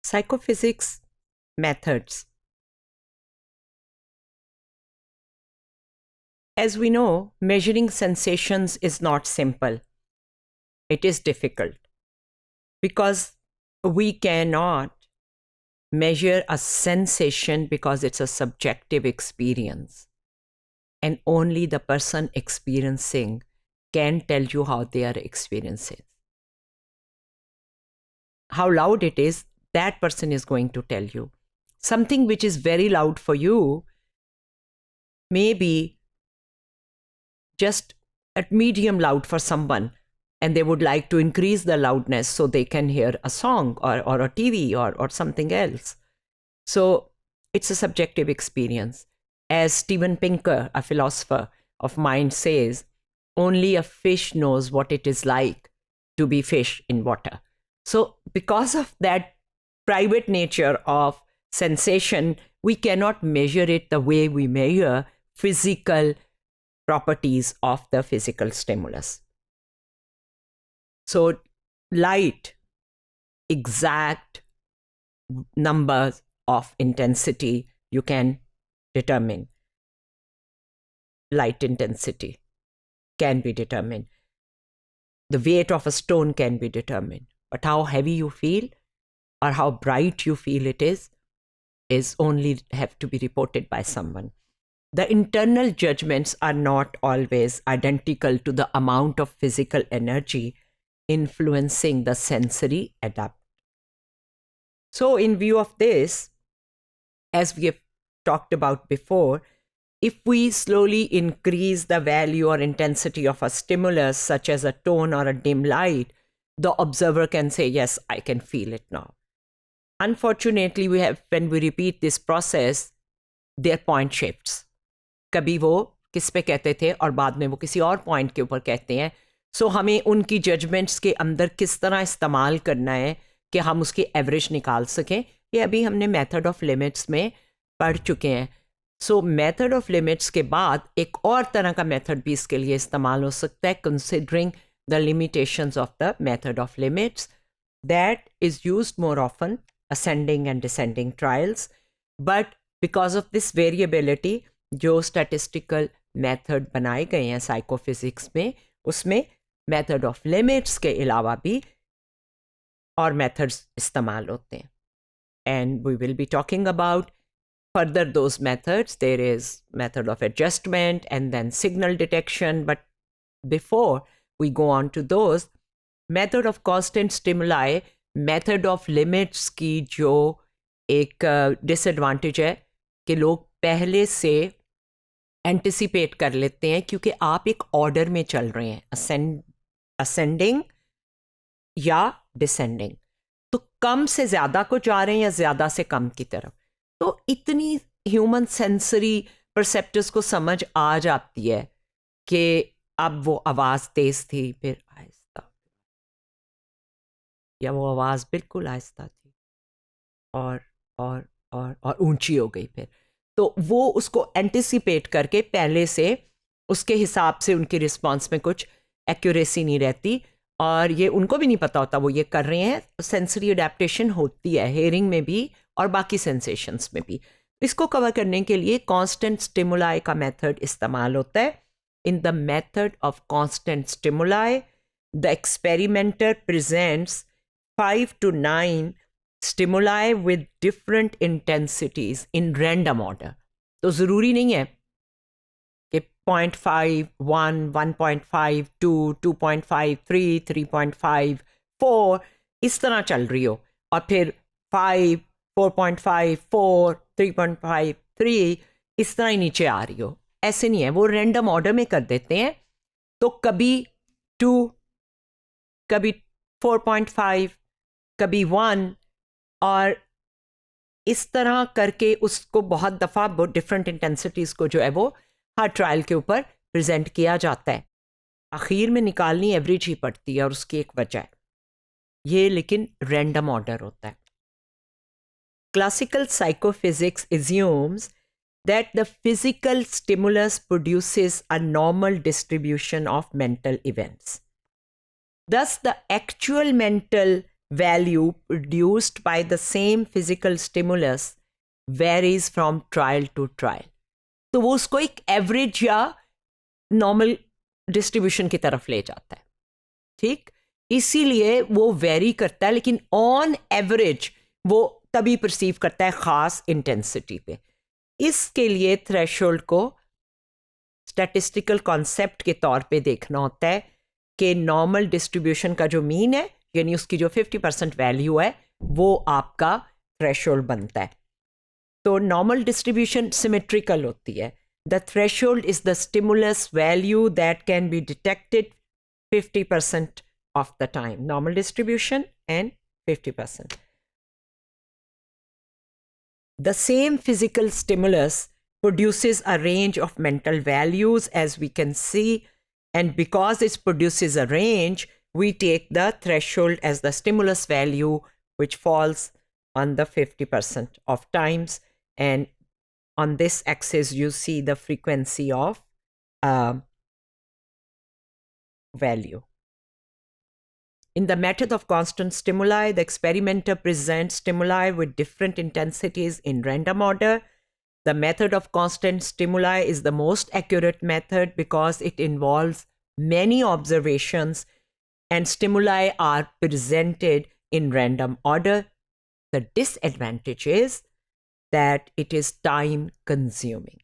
Psychophysics methods. As we know, measuring sensations is not simple. It is difficult because we cannot measure a sensation because it's a subjective experience. And only the person experiencing can tell you how they are experiencing. How loud it is, that person is going to tell you. Something which is very loud for you may be just at medium loud for someone, and they would like to increase the loudness so they can hear a song or a TV or something else. So it's a subjective experience. As Steven Pinker, a philosopher of mind, says, only a fish knows what it is like to be fish in water. So because of that private nature of sensation, we cannot measure it the way we measure physical properties of the physical stimulus. So light, exact numbers of intensity you can determine. Light intensity can be determined. The weight of a stone can be determined. But how heavy you feel or how bright you feel it is only have to be reported by someone. The internal judgments are not always identical to the amount of physical energy influencing the sensory adapt. So in view of this, as we have talked about before, if we slowly increase the value or intensity of a stimulus, such as a tone or a dim light, the observer can say, yes, I can feel it now. Unfortunately, when we repeat this process, their point shifts. कभी वो किस पे कहते थे और बाद में वो किसी और पॉइंट के ऊपर कहते हैं. सो हमें उनकी जजमेंट्स के अंदर किस तरह इस्तेमाल करना है कि हम उसकी एवरेज निकाल सकें, ये अभी हमने मेथड ऑफ लिमिट्स में पढ़ चुके हैं. सो मेथड ऑफ लिमिट्स के बाद एक और तरह का मेथड भी इसके लिए इस्तेमाल हो सकता है, considering the limitations of the method of limits. That is used more often ascending and descending trials, but because of this variability, जो statistical method बनाए गए हैं साइकोफिजिक्स में, उसमें मेथड ऑफ लिमिट्स के अलावा भी और मेथड्स इस्तेमाल होते हैं. And we will be talking about further those methods. There is method of adjustment and then signal detection. But before we go on to those, method of constant stimuli, method of limits की जो एक disadvantage है कि लोग पहले से anticipate कर लेते हैं, क्योंकि आप एक ऑर्डर में चल रहे हैं, असेंडिंग या डिसेंडिंग, तो कम से ज़्यादा को जा रहे हैं या ज़्यादा से कम की तरफ. तो इतनी ह्यूमन सेंसरी परसेप्टर्स को समझ आ जाती है कि अब वो आवाज़ तेज़ थी, फिर आहिस्ता, या वो आवाज़ बिल्कुल आहिस्ता थी और ऊंची हो गई. फिर तो वो उसको एंटिसिपेट करके पहले से उसके हिसाब से उनकी रिस्पांस में कुछ एक्यूरेसी नहीं रहती, और ये उनको भी नहीं पता होता वो ये कर रहे हैं. सेंसरी अडेप्टेशन होती है हेयरिंग में भी और बाकी सेंसेशंस में भी. इसको कवर करने के लिए कांस्टेंट स्टिमुलाई का मेथड इस्तेमाल होता है. In the method of constant stimuli, the experimenter presents 5 to 9 stimuli with different intensities in random order. तो ज़रूरी नहीं है कि 0.5, 1, 1.5, 2, 2.5, 3, 3.5, 4 इस तरह चल रही हो, और फिर 5, 4.5, 4, 3.5, 3 इस तरह ही नीचे आ रही हो. ऐसे नहीं है, वो रैंडम ऑर्डर में कर देते हैं. तो कभी 2, कभी 4.5, कभी 1, और इस तरह करके उसको बहुत दफ़ा डिफरेंट इंटेंसिटीज़ को जो है वो हर ट्रायल के ऊपर प्रेजेंट किया जाता है. आखिर में निकालनी एवरेज ही पड़ती है और उसकी एक वजह है ये, लेकिन रैंडम ऑर्डर होता है. Classical psychophysics assumes that the physical stimulus produces a normal distribution of mental events. Thus, the actual mental value produced by the same physical stimulus varies from trial to trial. तो वो उसको एक average या normal distribution की तरफ ले जाता है, ठीक? इसीलिए वो वेरी करता है, लेकिन ऑन एवरेज वो तभी परसीव करता है खास इंटेंसिटी पे. इसके लिए थ्रेशोल्ड को स्टैटिस्टिकल कॉन्सेप्ट के तौर पे देखना होता है कि नॉर्मल डिस्ट्रीब्यूशन का जो मीन है, यानी उसकी जो 50% वैल्यू है, वो आपका थ्रेशोल्ड बनता है. तो नॉर्मल डिस्ट्रीब्यूशन सिमेट्रिकल होती है. The threshold is the stimulus value that can be detected 50% of the time. Normal distribution and 50%. The same physical stimulus produces a range of mental values, as we can see, and because it produces a range, we take the threshold as the stimulus value, which falls on the 50% of times, and on this axis you see the frequency of value. In the method of constant stimuli, the experimenter presents stimuli with different intensities in random order. The method of constant stimuli is the most accurate method because it involves many observations and stimuli are presented in random order. The disadvantage is that it is time consuming.